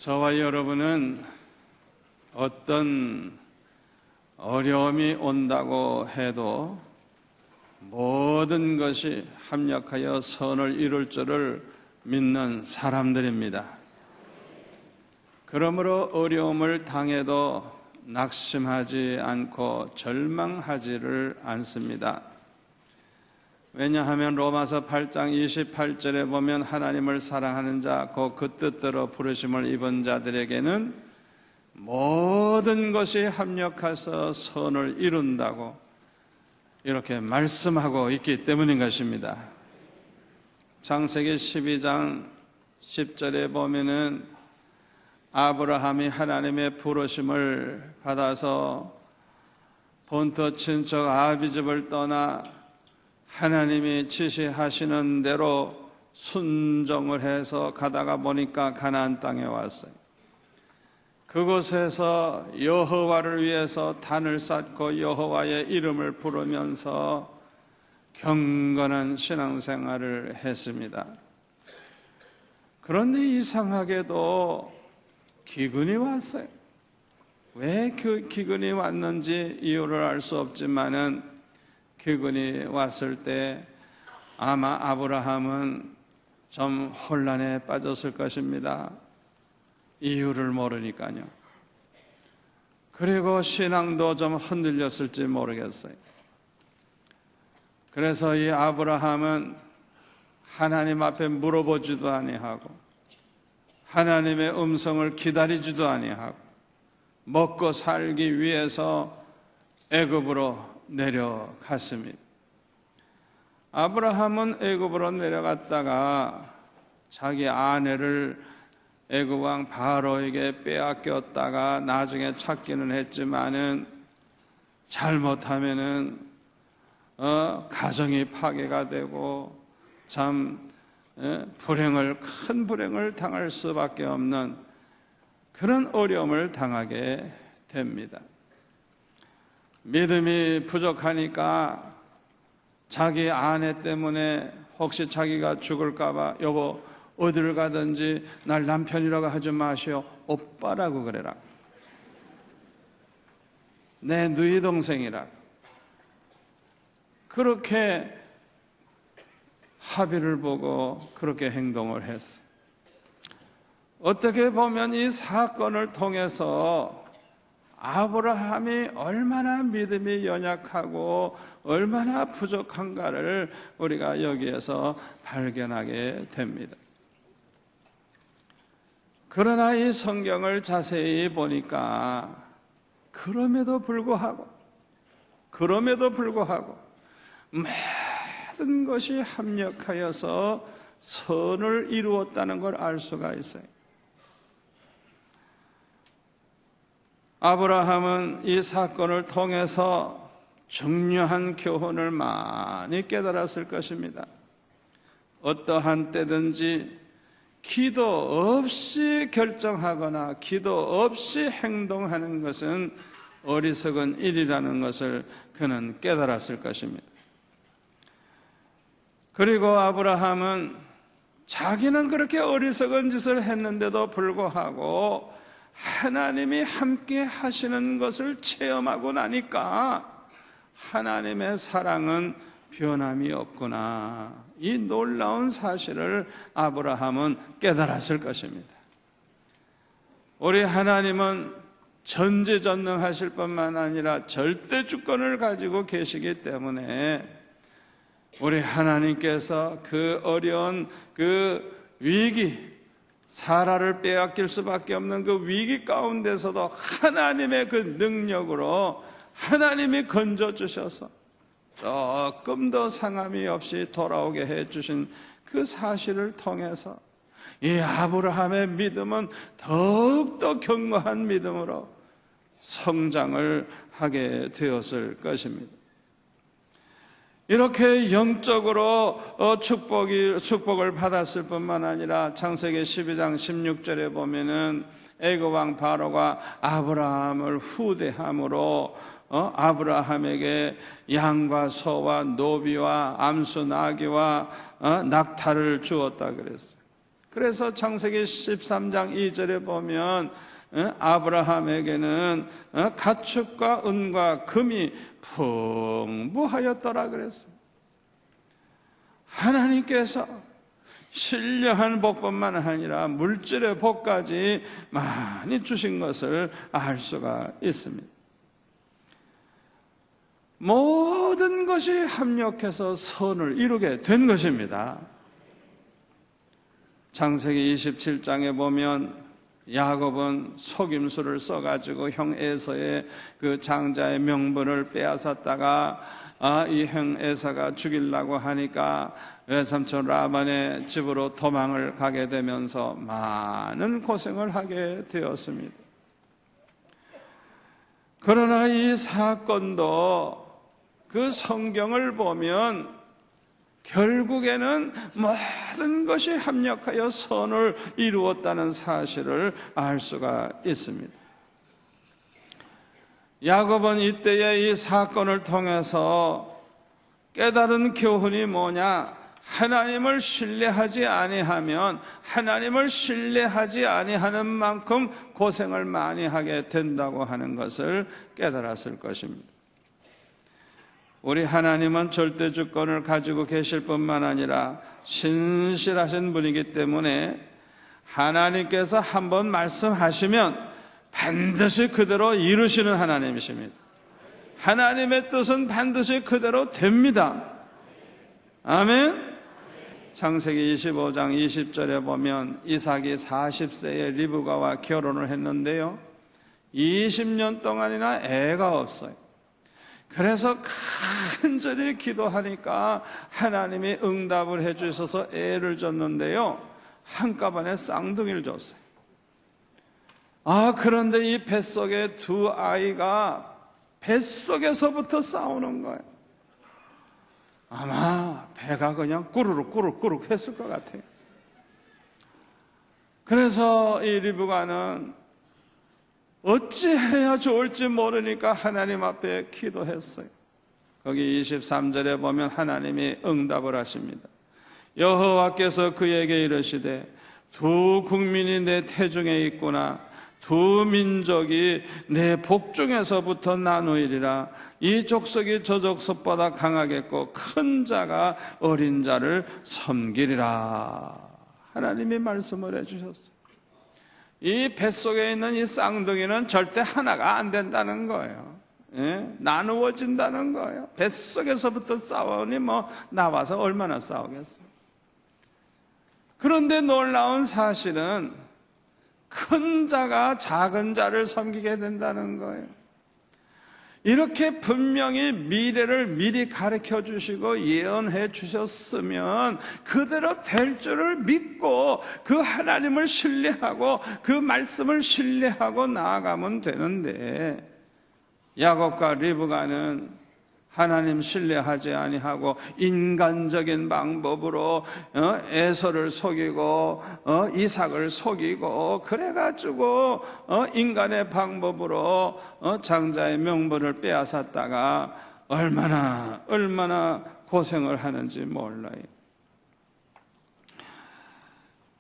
저와 여러분은 어떤 어려움이 온다고 해도 모든 것이 합력하여 선을 이룰 줄을 믿는 사람들입니다. 그러므로 어려움을 당해도 낙심하지 않고 절망하지를 않습니다. 왜냐하면 로마서 8장 28절에 보면 하나님을 사랑하는 자, 곧 그 뜻대로 부르심을 입은 자들에게는 모든 것이 합력해서 선을 이룬다고 이렇게 말씀하고 있기 때문인 것입니다. 창세기 12장 10절에 보면은 아브라함이 하나님의 부르심을 받아서 본토 친척 아비집을 떠나 하나님이 지시하시는 대로 순종을 해서 가다가 보니까 가나안 땅에 왔어요. 그곳에서 여호와를 위해서 단을 쌓고 여호와의 이름을 부르면서 경건한 신앙생활을 했습니다. 그런데 이상하게도 기근이 왔어요. 왜 그 기근이 왔는지 이유를 알 수 없지만은 기근이 왔을 때 아마 아브라함은 좀 혼란에 빠졌을 것입니다. 이유를 모르니까요. 그리고 신앙도 좀 흔들렸을지 모르겠어요. 그래서 이 아브라함은 하나님 앞에 물어보지도 아니하고 하나님의 음성을 기다리지도 아니하고 먹고 살기 위해서 애굽으로 내려갔습니다. 아브라함은 애굽으로 내려갔다가 자기 아내를 애굽 왕 바로에게 빼앗겼다가 나중에 찾기는 했지만은 잘못하면은 가정이 파괴가 되고 참 큰 불행을 당할 수밖에 없는 그런 어려움을 당하게 됩니다. 믿음이 부족하니까 자기 아내 때문에 혹시 자기가 죽을까봐 여보 어디를 가든지 날 남편이라고 하지 마시오, 오빠라고 그래라, 내 누이 동생이라, 그렇게 합의를 보고 그렇게 행동을 했어요. 어떻게 보면 이 사건을 통해서 아브라함이 얼마나 믿음이 연약하고 얼마나 부족한가를 우리가 여기에서 발견하게 됩니다. 그러나 이 성경을 자세히 보니까 그럼에도 불구하고 모든 것이 합력하여서 선을 이루었다는 걸 알 수가 있어요. 아브라함은 이 사건을 통해서 중요한 교훈을 많이 깨달았을 것입니다. 어떠한 때든지 기도 없이 결정하거나 기도 없이 행동하는 것은 어리석은 일이라는 것을 그는 깨달았을 것입니다. 그리고 아브라함은 자기는 그렇게 어리석은 짓을 했는데도 불구하고 하나님이 함께 하시는 것을 체험하고 나니까 하나님의 사랑은 변함이 없구나, 이 놀라운 사실을 아브라함은 깨달았을 것입니다. 우리 하나님은 전지전능하실 뿐만 아니라 절대 주권을 가지고 계시기 때문에 우리 하나님께서 그 어려운 그 위기, 사라를 빼앗길 수밖에 없는 그 위기 가운데서도 하나님의 그 능력으로 하나님이 건져주셔서 조금 더 상함이 없이 돌아오게 해주신 그 사실을 통해서 이 아브라함의 믿음은 더욱더 견고한 믿음으로 성장을 하게 되었을 것입니다. 이렇게 영적으로 축복을 받았을 뿐만 아니라 창세기 12장 16절에 보면은 애굽 왕 바로가 아브라함을 후대함으로 아브라함에게 양과 소와 노비와 암수 나귀와 낙타를 주었다 그랬어요. 그래서 창세기 13장 2절에 보면 아브라함에게는 가축과 은과 금이 풍부하였더라 그랬어요. 하나님께서 신령한 복뿐만 아니라 물질의 복까지 많이 주신 것을 알 수가 있습니다. 모든 것이 합력해서 선을 이루게 된 것입니다. 창세기 27장에 보면 야곱은 속임수를 써가지고 형 에서의 그 장자의 명분을 빼앗았다가 이 형 에서가 죽이려고 하니까 외삼촌 라반의 집으로 도망을 가게 되면서 많은 고생을 하게 되었습니다. 그러나 이 사건도 그 성경을 보면 결국에는 모든 것이 합력하여 선을 이루었다는 사실을 알 수가 있습니다. 야곱은 이때의 이 사건을 통해서 깨달은 교훈이 뭐냐? 하나님을 신뢰하지 아니하면 하나님을 신뢰하지 아니하는 만큼 고생을 많이 하게 된다고 하는 것을 깨달았을 것입니다. 우리 하나님은 절대 주권을 가지고 계실 뿐만 아니라 신실하신 분이기 때문에 하나님께서 한번 말씀하시면 반드시 그대로 이루시는 하나님이십니다. 하나님의 뜻은 반드시 그대로 됩니다. 아멘. 창세기 25장 20절에 보면 이삭이 40세에 리브가와 결혼을 했는데요, 20년 동안이나 애가 없어요. 그래서 간절히 기도하니까 하나님이 응답을 해주셔서 애를 줬는데요, 한꺼번에 쌍둥이를 줬어요. 그런데 이 뱃속에 두 아이가 뱃속에서부터 싸우는 거예요. 아마 배가 그냥 꾸르륵 했을 것 같아요. 그래서 이 리브가는 어찌해야 좋을지 모르니까 하나님 앞에 기도했어요. 거기 23절에 보면 하나님이 응답을 하십니다. 여호와께서 그에게 이르시되 두 국민이 내 태중에 있구나. 두 민족이 내 복중에서부터 나누이리라. 이 족속이 저 족속보다 강하겠고 큰 자가 어린 자를 섬기리라. 하나님이 말씀을 해주셨어요. 이 뱃속에 있는 이 쌍둥이는 절대 하나가 안 된다는 거예요. 나누어진다는 거예요. 뱃속에서부터 싸우니 나와서 얼마나 싸우겠어요. 그런데 놀라운 사실은 큰 자가 작은 자를 섬기게 된다는 거예요. 이렇게 분명히 미래를 미리 가르쳐 주시고 예언해 주셨으면 그대로 될 줄을 믿고 그 하나님을 신뢰하고 그 말씀을 신뢰하고 나아가면 되는데, 야곱과 리브가는 하나님 신뢰하지 아니하고 인간적인 방법으로 에서를 속이고 이삭을 속이고 그래가지고 인간의 방법으로 장자의 명분을 빼앗았다가 얼마나 고생을 하는지 몰라요.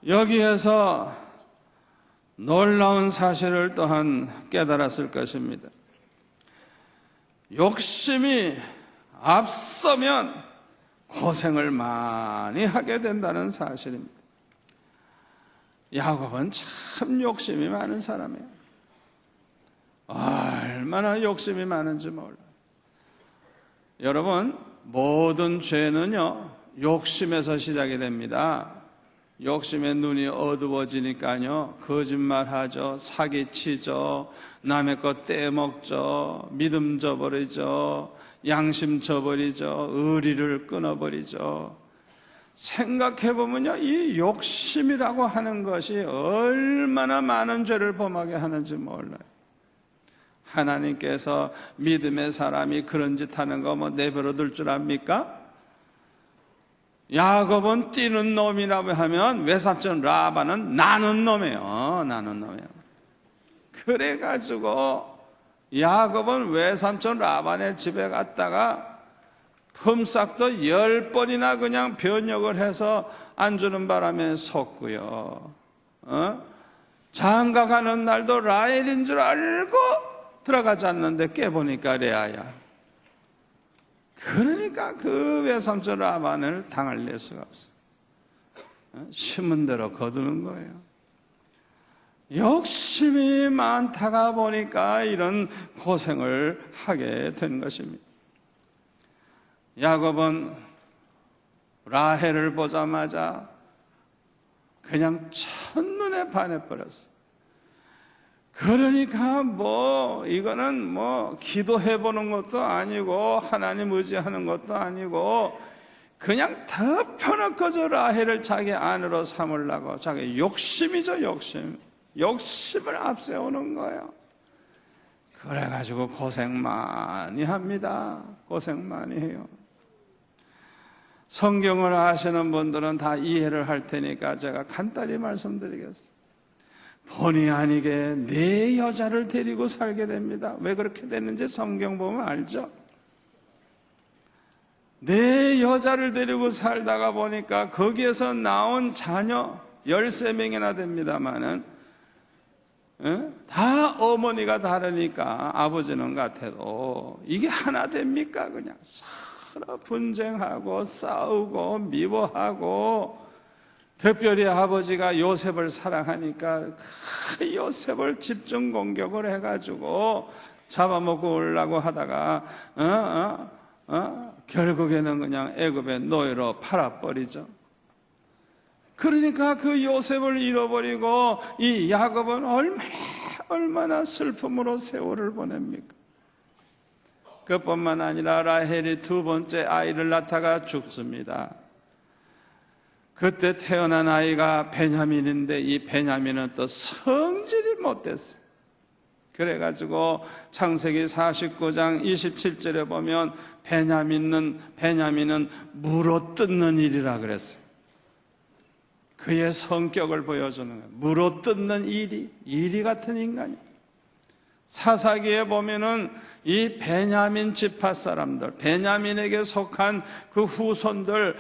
여기에서 놀라운 사실을 또한 깨달았을 것입니다. 욕심이 앞서면 고생을 많이 하게 된다는 사실입니다. 야곱은 참 욕심이 많은 사람이에요. 얼마나 욕심이 많은지 몰라요. 여러분, 모든 죄는요, 욕심에서 시작이 됩니다. 욕심에 눈이 어두워지니까요, 거짓말하죠, 사기치죠, 남의 것 떼먹죠, 믿음 저버리죠, 양심 저버리죠, 의리를 끊어버리죠. 생각해보면요, 이 욕심이라고 하는 것이 얼마나 많은 죄를 범하게 하는지 몰라요. 하나님께서 믿음의 사람이 그런 짓 하는 거 내버려 둘 줄 압니까? 야곱은 뛰는 놈이라고 하면 외삼촌 라반은 나는 놈이에요. 그래가지고 야곱은 외삼촌 라반의 집에 갔다가 품삯도 10번이나 그냥 변역을 해서 안 주는 바람에 속고요. 장가 가는 날도 라헬인 줄 알고 들어가지 않는데 깨보니까 레아야. 그러니까 그 외삼촌 라반을 당할 수가 없어요. 심은 대로 거두는 거예요. 욕심이 많다가 보니까 이런 고생을 하게 된 것입니다. 야곱은 라헬을 보자마자 그냥 첫눈에 반해버렸어. 그러니까 이거는 기도해보는 것도 아니고 하나님 의지하는 것도 아니고 그냥 덮어놓고 저 라헬을 자기 아내로 삼으려고 자기 욕심이죠. 욕심을 앞세우는 거예요. 그래가지고 고생 많이 합니다. 고생 많이 해요. 성경을 아시는 분들은 다 이해를 할 테니까 제가 간단히 말씀드리겠습니다. 본의 아니게 내 여자를 데리고 살게 됩니다. 왜 그렇게 됐는지 성경 보면 알죠? 내 여자를 데리고 살다가 보니까 거기에서 나온 자녀 13명이나 됩니다만은 다 어머니가 다르니까 아버지는 같아도 이게 하나 됩니까? 그냥 서로 분쟁하고 싸우고 미워하고, 특별히 아버지가 요셉을 사랑하니까 그 요셉을 집중 공격을 해가지고 잡아먹고 오려고 하다가 결국에는 그냥 애굽의 노예로 팔아버리죠. 그러니까 그 요셉을 잃어버리고 이 야곱은 얼마나 슬픔으로 세월을 보냅니까? 그뿐만 아니라 라헬이 두 번째 아이를 낳다가 죽습니다. 그때 태어난 아이가 베냐민인데 이 베냐민은 또 성질이 못됐어요. 그래가지고 창세기 49장 27절에 보면 베냐민은 물어뜯는 일이라 그랬어요. 그의 성격을 보여주는 거예요. 물어뜯는 이리 같은 인간이에요. 사사기에 보면은 이 베냐민 지파 사람들, 베냐민에게 속한 그 후손들,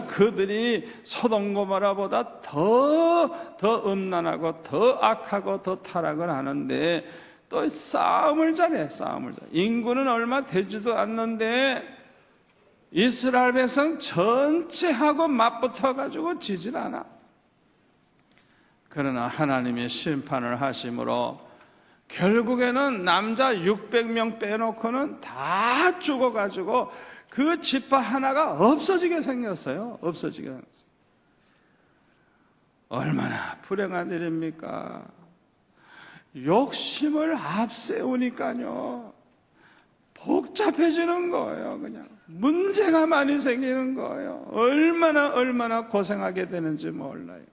그들이 소돔 고모라보다 더 음란하고 더 악하고 더 타락을 하는데 또 싸움을 잘해. 인구는 얼마 되지도 않는데 이스라엘 백성 전체하고 맞붙어 가지고 지질 않아. 그러나 하나님이 심판을 하심으로 결국에는 남자 600명 빼놓고는 다 죽어가지고 그 지파 하나가 없어지게 생겼어요. 얼마나 불행한 일입니까? 욕심을 앞세우니까요 복잡해지는 거예요. 그냥 문제가 많이 생기는 거예요. 얼마나 고생하게 되는지 몰라요.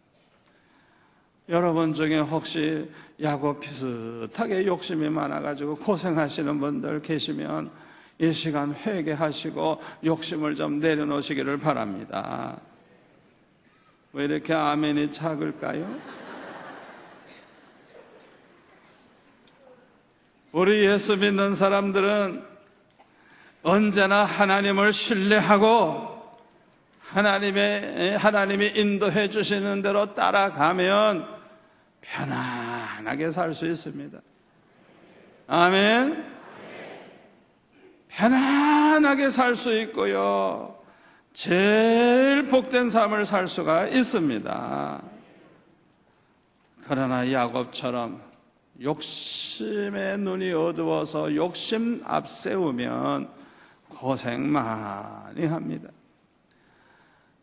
여러분 중에 혹시 야곱 비슷하게 욕심이 많아가지고 고생하시는 분들 계시면 이 시간 회개하시고 욕심을 좀 내려놓으시기를 바랍니다. 왜 이렇게 아멘이 작을까요? 우리 예수 믿는 사람들은 언제나 하나님을 신뢰하고 하나님이 인도해 주시는 대로 따라가면 편안하게 살 수 있습니다. 아멘. 편안하게 살 수 있고요, 제일 복된 삶을 살 수가 있습니다. 그러나 야곱처럼 욕심의 눈이 어두워서 욕심 앞세우면 고생 많이 합니다.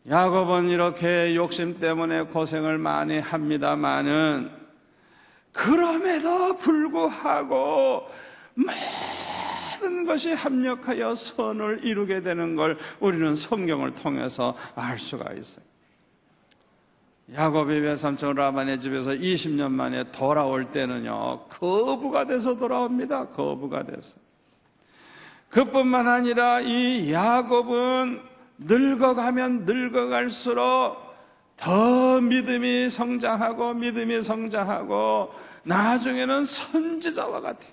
야곱은 이렇게 욕심 때문에 고생을 많이 합니다마는 그럼에도 불구하고 모든 것이 합력하여 선을 이루게 되는 걸 우리는 성경을 통해서 알 수가 있어요. 야곱이 외삼촌 라반의 집에서 20년 만에 돌아올 때는요 거부가 돼서 돌아옵니다. 거부가 돼서. 그뿐만 아니라 이 야곱은 늙어가면 늙어갈수록 더 믿음이 성장하고 나중에는 선지자와 같아요.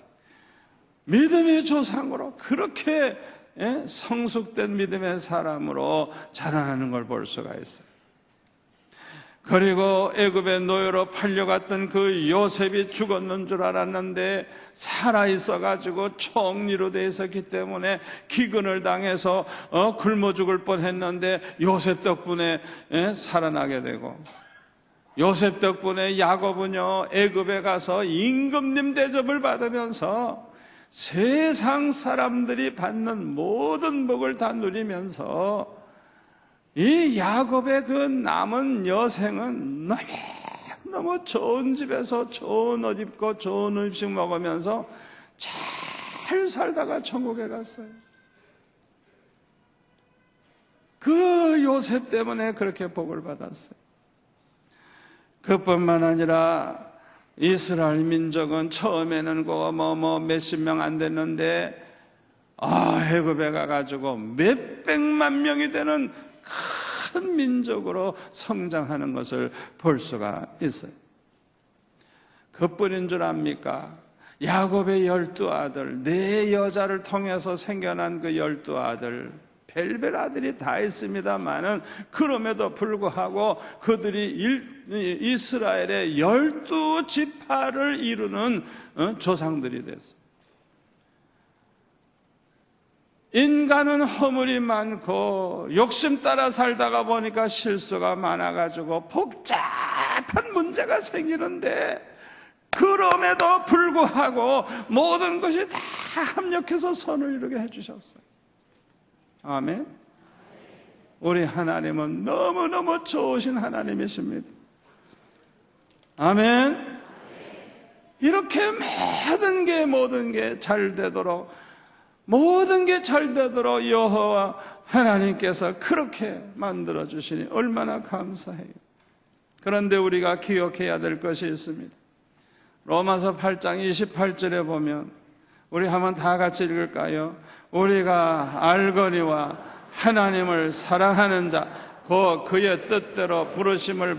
믿음의 조상으로 그렇게 성숙된 믿음의 사람으로 자라나는 걸 볼 수가 있어요. 그리고 애굽의 노예로 팔려갔던 그 요셉이 죽었는 줄 알았는데 살아있어가지고 총리로 돼 있었기 때문에 기근을 당해서 굶어 죽을 뻔했는데 요셉 덕분에 살아나게 되고, 요셉 덕분에 야곱은요 애굽에 가서 임금님 대접을 받으면서 세상 사람들이 받는 모든 복을 다 누리면서 이 야곱의 그 남은 여생은 너무 좋은 집에서 좋은 옷 입고 좋은 음식 먹으면서 잘 살다가 천국에 갔어요. 그 요셉 때문에 그렇게 복을 받았어요. 그뿐만 아니라 이스라엘 민족은 처음에는 몇십 명 안 됐는데 애굽에 가가지고 몇백만 명이 되는 큰 민족으로 성장하는 것을 볼 수가 있어요. 그뿐인 줄 압니까? 야곱의 12아들, 4여자를 통해서 생겨난 그 12아들, 별별 아들이 다 있습니다만은 그럼에도 불구하고 그들이 이스라엘의 12지파를 이루는 조상들이 됐어요. 인간은 허물이 많고 욕심 따라 살다가 보니까 실수가 많아가지고 복잡한 문제가 생기는데, 그럼에도 불구하고 모든 것이 다 합력해서 선을 이루게 해주셨어요. 아멘. 우리 하나님은 너무너무 좋으신 하나님이십니다. 아멘. 이렇게 모든 게 잘 되도록, 모든 게 잘 되도록 여호와 하나님께서 그렇게 만들어 주시니 얼마나 감사해요. 그런데 우리가 기억해야 될 것이 있습니다. 로마서 8장 28절에 보면, 우리 한번 다 같이 읽을까요? 우리가 알거니와 하나님을 사랑하는 자, 그의 뜻대로 부르심을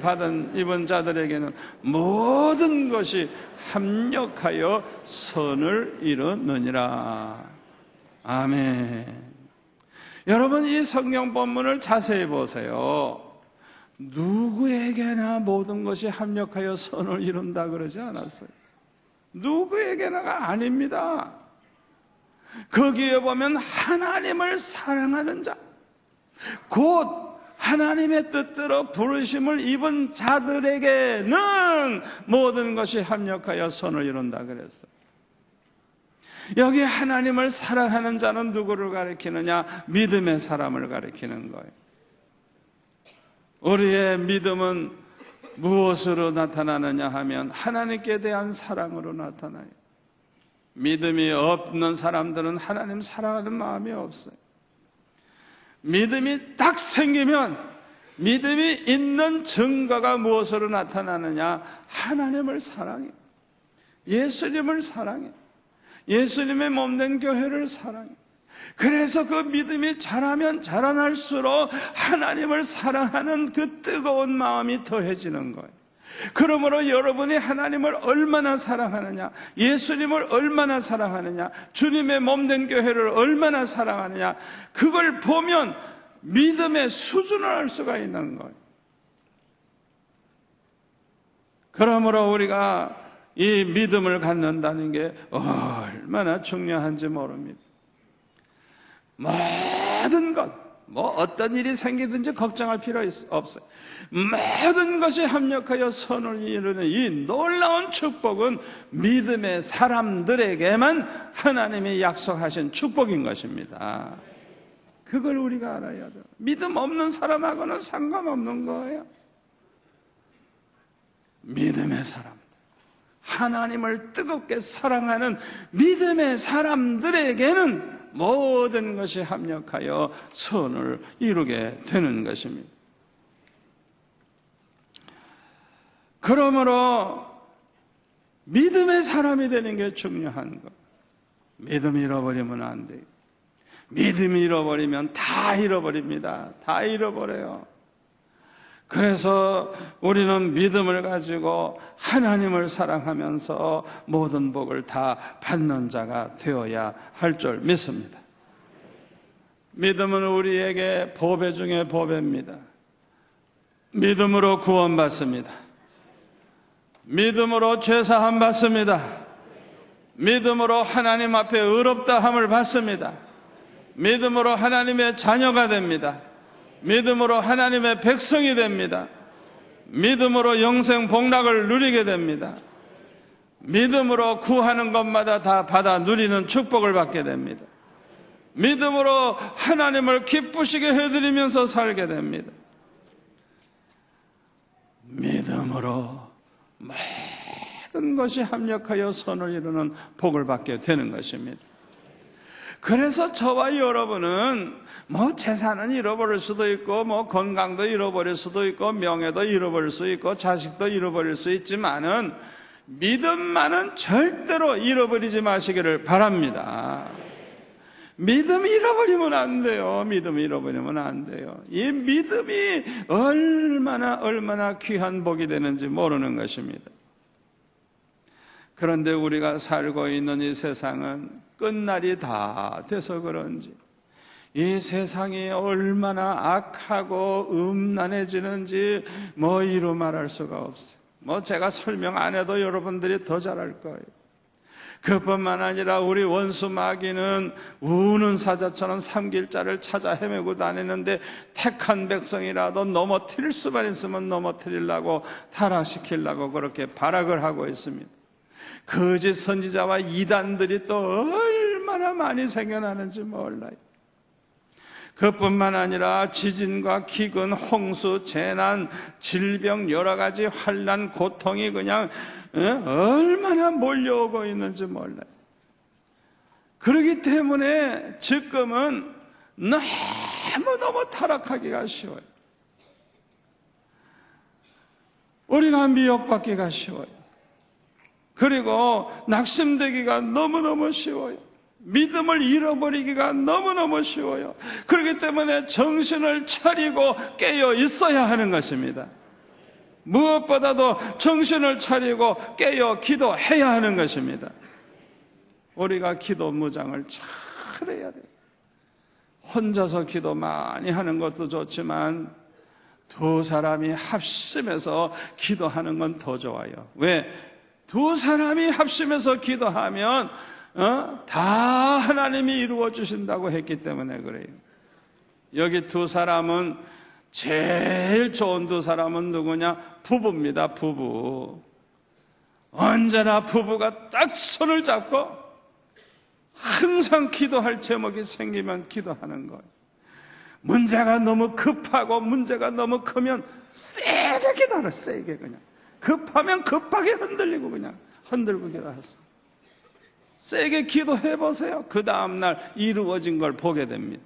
입은 자들에게는 모든 것이 합력하여 선을 이루느니라. 아멘. 여러분, 이 성경 본문을 자세히 보세요. 누구에게나 모든 것이 합력하여 선을 이룬다 그러지 않았어요. 누구에게나가 아닙니다. 거기에 보면 하나님을 사랑하는 자, 곧 하나님의 뜻대로 부르심을 입은 자들에게는 모든 것이 합력하여 선을 이룬다 그랬어요. 여기 하나님을 사랑하는 자는 누구를 가리키느냐? 믿음의 사람을 가리키는 거예요. 우리의 믿음은 무엇으로 나타나느냐 하면 하나님께 대한 사랑으로 나타나요. 믿음이 없는 사람들은 하나님 사랑하는 마음이 없어요. 믿음이 딱 생기면 믿음이 있는 증거가 무엇으로 나타나느냐? 하나님을 사랑해, 예수님을 사랑해, 예수님의 몸된 교회를 사랑해. 그래서 그 믿음이 자라면 자라날수록 하나님을 사랑하는 그 뜨거운 마음이 더해지는 거예요. 그러므로 여러분이 하나님을 얼마나 사랑하느냐, 예수님을 얼마나 사랑하느냐, 주님의 몸된 교회를 얼마나 사랑하느냐, 그걸 보면 믿음의 수준을 알 수가 있는 거예요. 그러므로 우리가 이 믿음을 갖는다는 게 얼마나 중요한지 모릅니다. 모든 것, 어떤 일이 생기든지 걱정할 필요 없어요. 모든 것이 합력하여 선을 이루는 이 놀라운 축복은 믿음의 사람들에게만 하나님이 약속하신 축복인 것입니다. 그걸 우리가 알아야 돼요. 믿음 없는 사람하고는 상관없는 거예요. 믿음의 사람, 하나님을 뜨겁게 사랑하는 믿음의 사람들에게는 모든 것이 합력하여 선을 이루게 되는 것입니다. 그러므로 믿음의 사람이 되는 게 중요한 것. 믿음 잃어버리면 안 돼요. 믿음 잃어버리면 다 잃어버립니다. 다 잃어버려요. 그래서 우리는 믿음을 가지고 하나님을 사랑하면서 모든 복을 다 받는 자가 되어야 할 줄 믿습니다. 믿음은 우리에게 보배 중에 보배입니다. 믿음으로 구원받습니다. 믿음으로 죄사함 받습니다. 믿음으로 하나님 앞에 의롭다함을 받습니다. 믿음으로 하나님의 자녀가 됩니다. 믿음으로 하나님의 백성이 됩니다. 믿음으로 영생 복락을 누리게 됩니다. 믿음으로 구하는 것마다 다 받아 누리는 축복을 받게 됩니다. 믿음으로 하나님을 기쁘시게 해드리면서 살게 됩니다. 믿음으로 모든 것이 합력하여 선을 이루는 복을 받게 되는 것입니다. 그래서 저와 여러분은 재산은 잃어버릴 수도 있고 건강도 잃어버릴 수도 있고 명예도 잃어버릴 수 있고 자식도 잃어버릴 수 있지만은 믿음만은 절대로 잃어버리지 마시기를 바랍니다. 믿음 잃어버리면 안 돼요. 믿음 잃어버리면 안 돼요. 이 믿음이 얼마나 귀한 복이 되는지 모르는 것입니다. 그런데 우리가 살고 있는 이 세상은 끝날이 다 돼서 그런지 이 세상이 얼마나 악하고 음란해지는지 이루 말할 수가 없어요. 제가 설명 안 해도 여러분들이 더 잘 알 거예요. 그뿐만 아니라 우리 원수 마귀는 우는 사자처럼 삼킬자를 찾아 헤매고 다니는데 택한 백성이라도 넘어뜨릴 수만 있으면 넘어뜨리려고 타락시키려고 그렇게 발악을 하고 있습니다. 거짓 선지자와 이단들이 또 얼마나 많이 생겨나는지 몰라요. 그뿐만 아니라 지진과 기근, 홍수, 재난, 질병, 여러 가지 환난, 고통이 그냥 얼마나 몰려오고 있는지 몰라요. 그렇기 때문에 지금은 너무너무 타락하기가 쉬워요. 우리가 미혹받기가 쉬워요. 그리고 낙심되기가 너무너무 쉬워요. 믿음을 잃어버리기가 너무너무 쉬워요. 그렇기 때문에 정신을 차리고 깨어 있어야 하는 것입니다. 무엇보다도 정신을 차리고 깨어 기도해야 하는 것입니다. 우리가 기도 무장을 잘 해야 돼요. 혼자서 기도 많이 하는 것도 좋지만 두 사람이 합심해서 기도하는 건 더 좋아요. 왜? 두 사람이 합심해서 기도하면 다 하나님이 이루어 주신다고 했기 때문에 그래요. 여기 두 사람은 제일 좋은 두 사람은 누구냐? 부부입니다. 부부. 언제나 부부가 딱 손을 잡고 항상 기도할 제목이 생기면 기도하는 거예요. 문제가 너무 급하고 문제가 너무 크면 세게 기도하라. 세게 그냥 급하면 급하게 흔들리고 그냥 흔들고 기도하세요. 세게 기도해보세요. 그 다음날 이루어진 걸 보게 됩니다.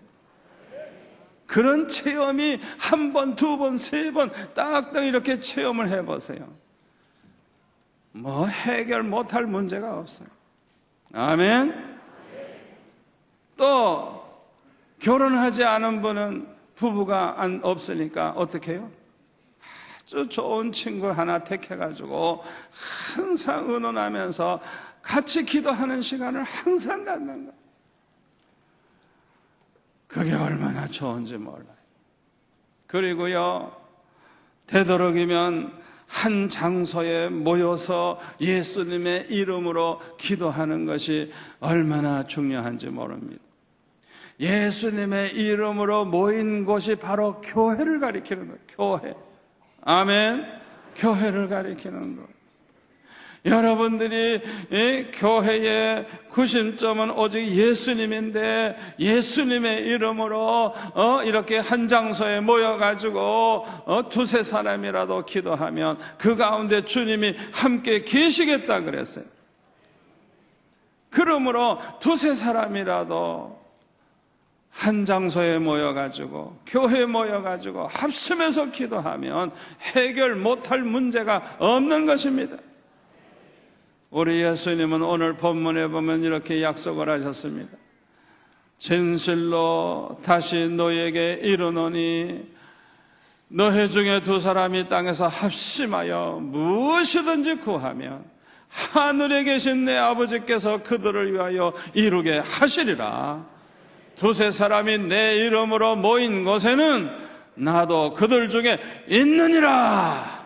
그런 체험이 한 번, 두 번, 세 번 딱딱 이렇게 체험을 해보세요. 해결 못할 문제가 없어요. 아멘. 또 결혼하지 않은 분은 부부가 없으니까 어떻게 해요? 아주 좋은 친구 하나 택해가지고 항상 의논하면서 같이 기도하는 시간을 항상 갖는 거예요. 그게 얼마나 좋은지 몰라요. 그리고요, 되도록이면 한 장소에 모여서 예수님의 이름으로 기도하는 것이 얼마나 중요한지 모릅니다. 예수님의 이름으로 모인 곳이 바로 교회를 가리키는 거예요. 교회. 아멘. 교회를 가리키는 것. 여러분들이 교회의 구심점은 오직 예수님인데 예수님의 이름으로 이렇게 한 장소에 모여가지고 두세 사람이라도 기도하면 그 가운데 주님이 함께 계시겠다 그랬어요. 그러므로 두세 사람이라도 한 장소에 모여가지고 교회에 모여가지고 합심해서 기도하면 해결 못할 문제가 없는 것입니다. 우리 예수님은 오늘 본문에 보면 이렇게 약속을 하셨습니다. 진실로 다시 너에게 이르노니 너희 중에 두 사람이 땅에서 합심하여 무엇이든지 구하면 하늘에 계신 내 아버지께서 그들을 위하여 이루게 하시리라. 두세 사람이 내 이름으로 모인 곳에는 나도 그들 중에 있느니라.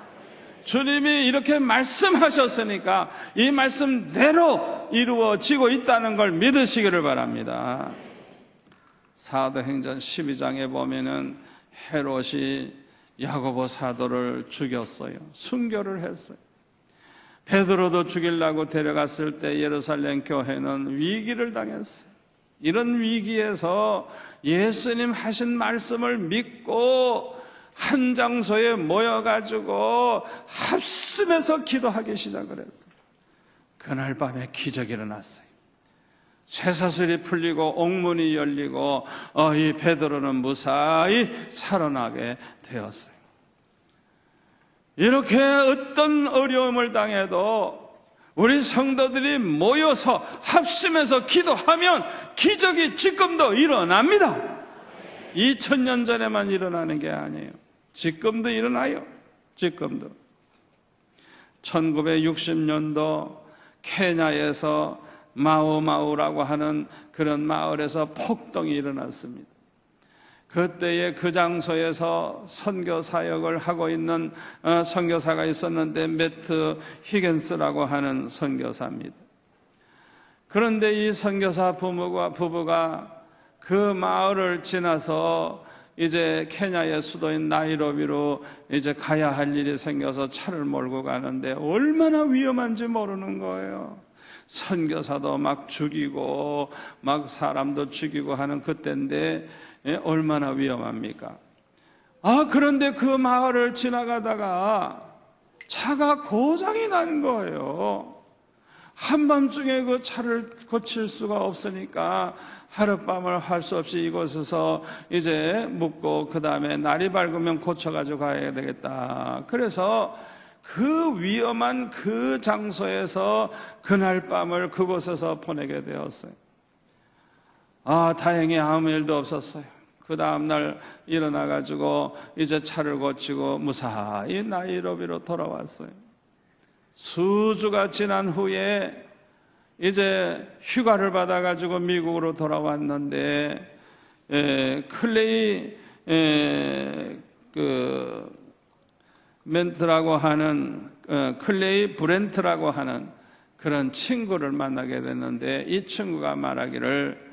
주님이 이렇게 말씀하셨으니까 이 말씀대로 이루어지고 있다는 걸 믿으시기를 바랍니다. 사도행전 12장에 보면은 헤롯이 야고보 사도를 죽였어요. 순교를 했어요. 베드로도 죽이려고 데려갔을 때 예루살렘 교회는 위기를 당했어요. 이런 위기에서 예수님 하신 말씀을 믿고 한 장소에 모여가지고 합심해서 기도하기 시작을 했어요. 그날 밤에 기적이 일어났어요. 쇠사슬이 풀리고 옥문이 열리고 이 베드로는 무사히 살아나게 되었어요. 이렇게 어떤 어려움을 당해도 우리 성도들이 모여서 합심해서 기도하면 기적이 지금도 일어납니다. 2000년 전에만 일어나는 게 아니에요. 지금도 일어나요. 지금도. 1960년도 케냐에서 마우마우라고 하는 그런 마을에서 폭동이 일어났습니다. 그때에 그 장소에서 선교 사역을 하고 있는 선교사가 있었는데 매트 히겐스라고 하는 선교사입니다. 그런데 이 선교사 부부가 그 마을을 지나서 이제 케냐의 수도인 나이로비로 이제 가야 할 일이 생겨서 차를 몰고 가는데 얼마나 위험한지 모르는 거예요. 선교사도 막 죽이고 막 사람도 죽이고 하는 그때인데 얼마나 위험합니까? 그런데 그 마을을 지나가다가 차가 고장이 난 거예요. 한밤중에 그 차를 고칠 수가 없으니까 하룻밤을 할 수 없이 이곳에서 이제 묵고 그 다음에 날이 밝으면 고쳐가지고 가야 되겠다. 그래서 그 위험한 그 장소에서 그날 밤을 그곳에서 보내게 되었어요. 다행히 아무 일도 없었어요. 그 다음날 일어나가지고 이제 차를 고치고 무사히 나이로비로 돌아왔어요. 수주가 지난 후에 이제 휴가를 받아가지고 미국으로 돌아왔는데 클레이 멘트라고 하는 클레이 브렌트라고 하는 그런 친구를 만나게 됐는데 이 친구가 말하기를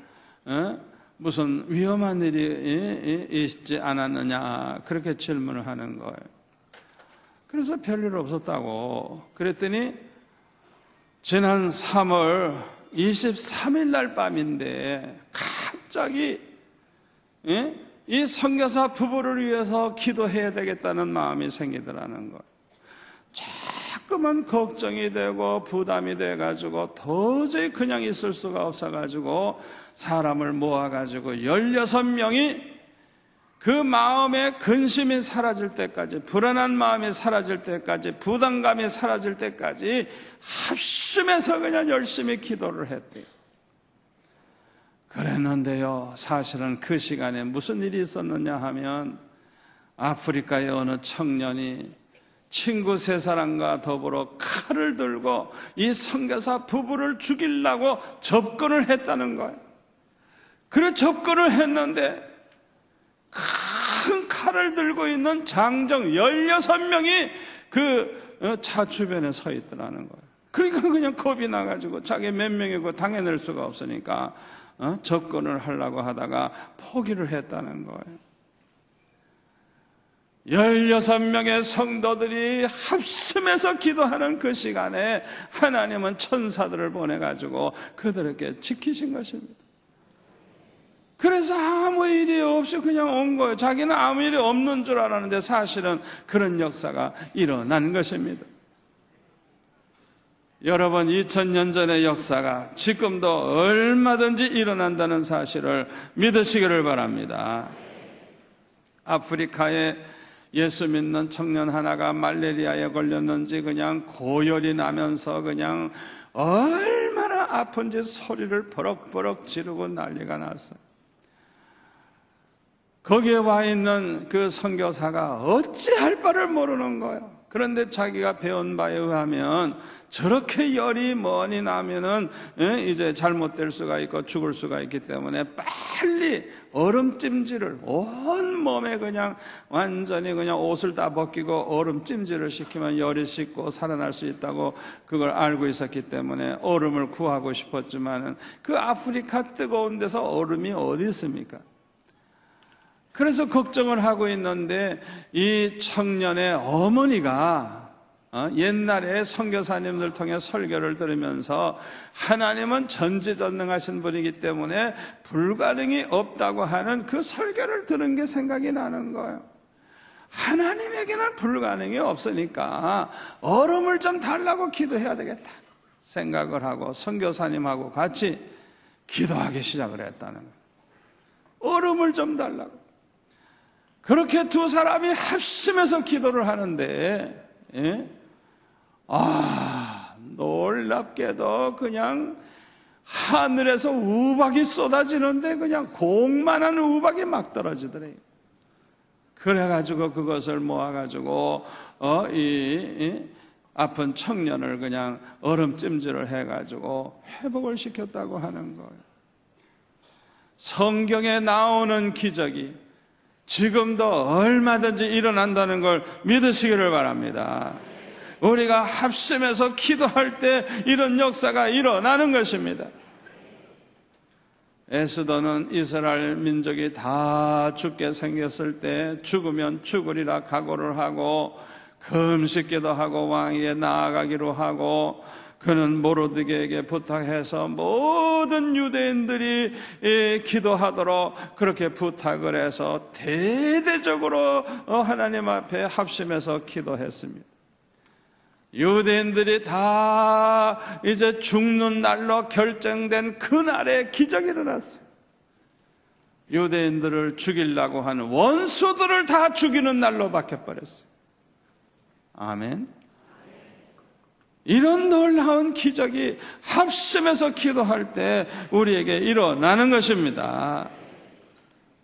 무슨 위험한 일이 있지 않았느냐 그렇게 질문을 하는 거예요. 그래서 별일 없었다고 그랬더니 지난 3월 23일 날 밤인데 갑자기 이 선교사 부부를 위해서 기도해야 되겠다는 마음이 생기더라는 거예요. 자꾸만 걱정이 되고 부담이 돼가지고 도저히 그냥 있을 수가 없어가지고 사람을 모아가지고 16명이 그 마음의 근심이 사라질 때까지, 불안한 마음이 사라질 때까지, 부담감이 사라질 때까지 합심해서 그냥 열심히 기도를 했대요. 그랬는데요, 사실은 그 시간에 무슨 일이 있었느냐 하면 아프리카의 어느 청년이 친구 3사람과 더불어 칼을 들고 이 선교사 부부를 죽이려고 접근을 했다는 거예요. 그래 접근을 했는데 큰 칼을 들고 있는 장정 16명이 그 차 주변에 서 있더라는 거예요. 그러니까 그냥 겁이 나가지고 자기 몇 명이고 당해낼 수가 없으니까 접근을 하려고 하다가 포기를 했다는 거예요. 16명의 성도들이 합심해서 기도하는 그 시간에 하나님은 천사들을 보내가지고 그들에게 지키신 것입니다. 그래서 아무 일이 없이 그냥 온 거예요. 자기는 아무 일이 없는 줄 알았는데 사실은 그런 역사가 일어난 것입니다. 여러분, 2000년 전의 역사가 지금도 얼마든지 일어난다는 사실을 믿으시기를 바랍니다. 아프리카에 예수 믿는 청년 하나가 말레리아에 걸렸는지 그냥 고열이 나면서 그냥 얼마나 아픈지 소리를 버럭버럭 지르고 난리가 났어요. 거기에 와 있는 그 선교사가 어찌할 바를 모르는 거예요. 그런데 자기가 배운 바에 의하면 저렇게 열이 많이 나면은 이제 잘못될 수가 있고 죽을 수가 있기 때문에 빨리 얼음찜질을 온 몸에 그냥 완전히 그냥 옷을 다 벗기고 얼음찜질을 시키면 열이 식고 살아날 수 있다고 그걸 알고 있었기 때문에 얼음을 구하고 싶었지만은 그 아프리카 뜨거운 데서 얼음이 어디 있습니까? 그래서 걱정을 하고 있는데 이 청년의 어머니가 옛날에 선교사님들 통해 설교를 들으면서 하나님은 전지전능하신 분이기 때문에 불가능이 없다고 하는 그 설교를 들은 게 생각이 나는 거예요. 하나님에게는 불가능이 없으니까 얼음을 좀 달라고 기도해야 되겠다 생각을 하고 선교사님하고 같이 기도하기 시작을 했다는 거예요. 얼음을 좀 달라고. 그렇게 두 사람이 합심해서 기도를 하는데 놀랍게도 그냥 하늘에서 우박이 쏟아지는데 그냥 공만한 우박이 막 떨어지더래요. 그래가지고 그것을 모아가지고 이 아픈 청년을 그냥 얼음찜질을 해가지고 회복을 시켰다고 하는 거예요. 성경에 나오는 기적이 지금도 얼마든지 일어난다는 걸 믿으시기를 바랍니다. 우리가 합심해서 기도할 때 이런 역사가 일어나는 것입니다. 에스더는 이스라엘 민족이 다 죽게 생겼을 때 죽으면 죽으리라 각오를 하고 금식기도 하고 왕에게 나아가기로 하고 그는 모르드게에게 부탁해서 모든 유대인들이 기도하도록 그렇게 부탁을 해서 대대적으로 하나님 앞에 합심해서 기도했습니다. 유대인들이 다 이제 죽는 날로 결정된 그날에 기적이 일어났어요. 유대인들을 죽이려고 하는 원수들을 다 죽이는 날로 바뀌어버렸어요. 아멘. 이런 놀라운 기적이 합심해서 기도할 때 우리에게 일어나는 것입니다.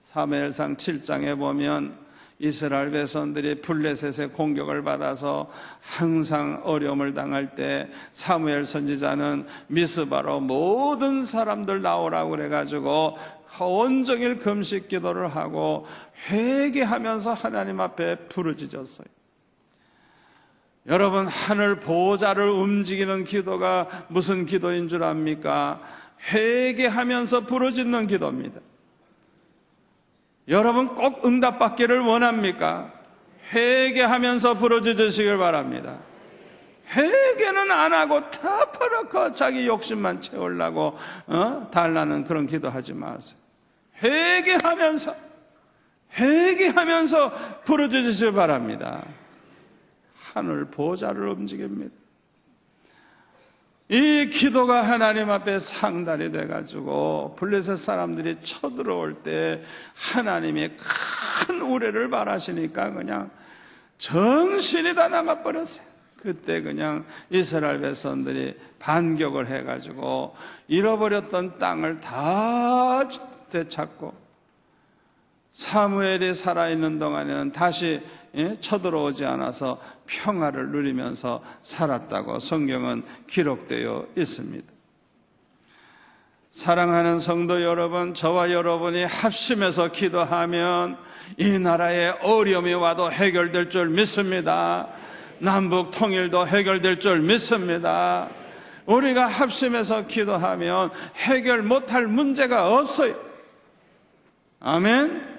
사무엘상 7장에 보면 이스라엘 백성들이 블레셋의 공격을 받아서 항상 어려움을 당할 때 사무엘 선지자는 미스바로 모든 사람들 나오라고 그래가지고 온종일 금식 기도를 하고 회개하면서 하나님 앞에 부르짖었어요. 여러분, 하늘 보좌를 움직이는 기도가 무슨 기도인 줄 압니까? 회개하면서 부르짖는 기도입니다. 여러분 꼭 응답받기를 원합니까? 회개하면서 부르짖으시길 바랍니다. 회개는 안 하고 다 퍼놓고 자기 욕심만 채우려고 달라는 그런 기도하지 마세요. 회개하면서 부르짖으시길 바랍니다. 하늘 보좌를 움직입니다. 이 기도가 하나님 앞에 상달이 돼가지고 블레셋 사람들이 쳐들어올 때 하나님이 큰 우레를 발하시니까 그냥 정신이 다 나가버렸어요. 그때 그냥 이스라엘 백성들이 반격을 해가지고 잃어버렸던 땅을 다 되찾고 사무엘이 살아있는 동안에는 다시 쳐들어오지 않아서 평화를 누리면서 살았다고 성경은 기록되어 있습니다. 사랑하는 성도 여러분, 저와 여러분이 합심해서 기도하면 이 나라에 어려움이 와도 해결될 줄 믿습니다. 남북 통일도 해결될 줄 믿습니다. 우리가 합심해서 기도하면 해결 못할 문제가 없어요. 아멘.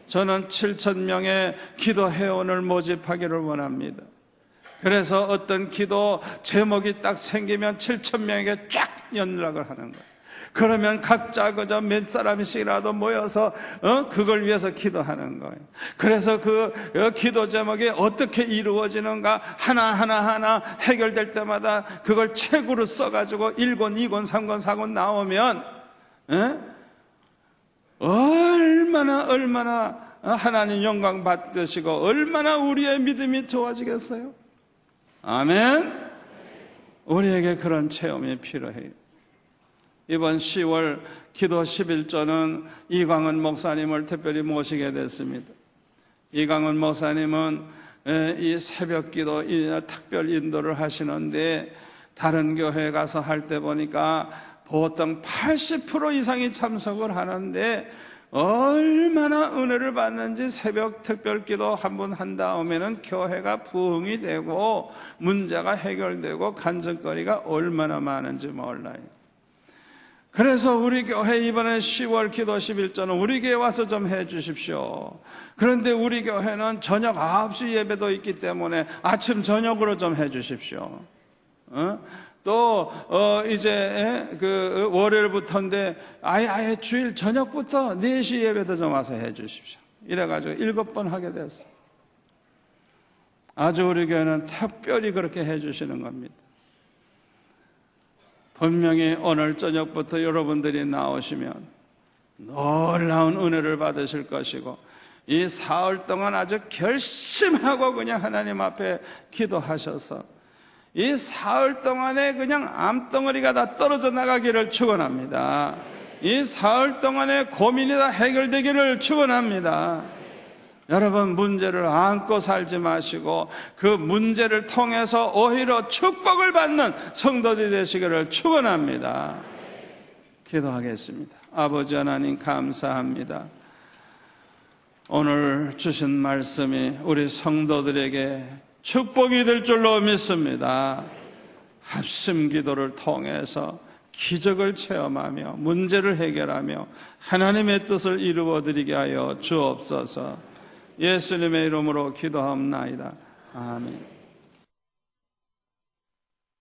저는 7,000명의 기도 회원을 모집하기를 원합니다. 그래서 어떤 기도 제목이 딱 생기면 7,000명에게 쫙 연락을 하는 거예요. 그러면 각자 그저 몇 사람씩이라도 모여서 그걸 위해서 기도하는 거예요. 그래서 그 기도 제목이 어떻게 이루어지는가 하나 해결될 때마다 그걸 책으로 써가지고 1권, 2권, 3권, 4권 나오면 얼마나 하나님 영광 받으시고 얼마나 우리의 믿음이 좋아지겠어요? 아멘. 우리에게 그런 체험이 필요해요. 이번 10월 기도 11조는 이광은 목사님을 특별히 모시게 됐습니다. 이광은 목사님은 이 새벽기도 특별 인도를 하시는데 다른 교회 가서 할 때 보니까 보통 80% 이상이 참석을 하는데 얼마나 은혜를 받는지 새벽 특별기도 한 번 한 다음에는 교회가 부흥이 되고 문제가 해결되고 간증거리가 얼마나 많은지 몰라요. 그래서 우리 교회 이번에 10월 기도 11조는 우리 교회 와서 좀 해 주십시오. 그런데 우리 교회는 저녁 9시 예배도 있기 때문에 아침 저녁으로 좀 해 주십시오. 또 이제 그 월요일부터인데 아예 주일 저녁부터 4시 예배도 좀 와서 해 주십시오. 이래가지고 7번 하게 됐어요. 아주 우리 교회는 특별히 그렇게 해 주시는 겁니다. 분명히 오늘 저녁부터 여러분들이 나오시면 놀라운 은혜를 받으실 것이고 이 사흘 동안 아주 결심하고 그냥 하나님 앞에 기도하셔서 이 사흘 동안에 그냥 암덩어리가 다 떨어져 나가기를 축원합니다. 이 사흘 동안에 고민이 다 해결되기를 축원합니다. 여러분, 문제를 안고 살지 마시고 그 문제를 통해서 오히려 축복을 받는 성도들이 되시기를 축원합니다. 기도하겠습니다. 아버지 하나님 감사합니다. 오늘 주신 말씀이 우리 성도들에게 축복이 될 줄로 믿습니다. 합심 기도를 통해서 기적을 체험하며 문제를 해결하며 하나님의 뜻을 이루어드리게 하여 주옵소서. 예수님의 이름으로 기도하옵나이다. 아멘.